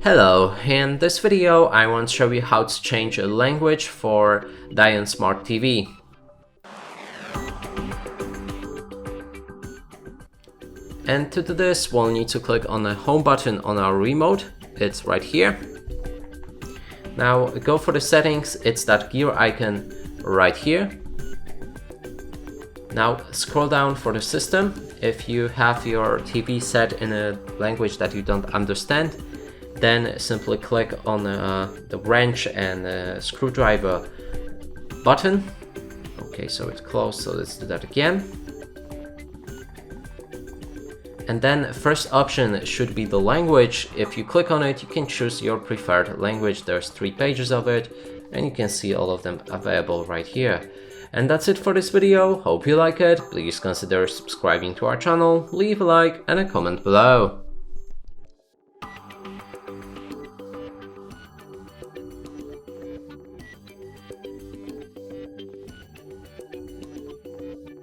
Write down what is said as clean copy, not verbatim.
Hello, in this video I want to show you how to change a language for Dyon Smart TV. And to do this, we'll need to click on the home button on our remote. It's right here. Now go for the settings, it's that gear icon right here. Now scroll down for the system. If you have your TV set in a language that you don't understand, then simply click on the wrench and screwdriver button. Okay, so it's closed, so let's do that again. And then first option should be the language. If you click on it, you can choose your preferred language. There's 3 pages of it, and you can see all of them available right here. And that's it for this video. Hope you like it. Please consider subscribing to our channel, leave a like and a comment below.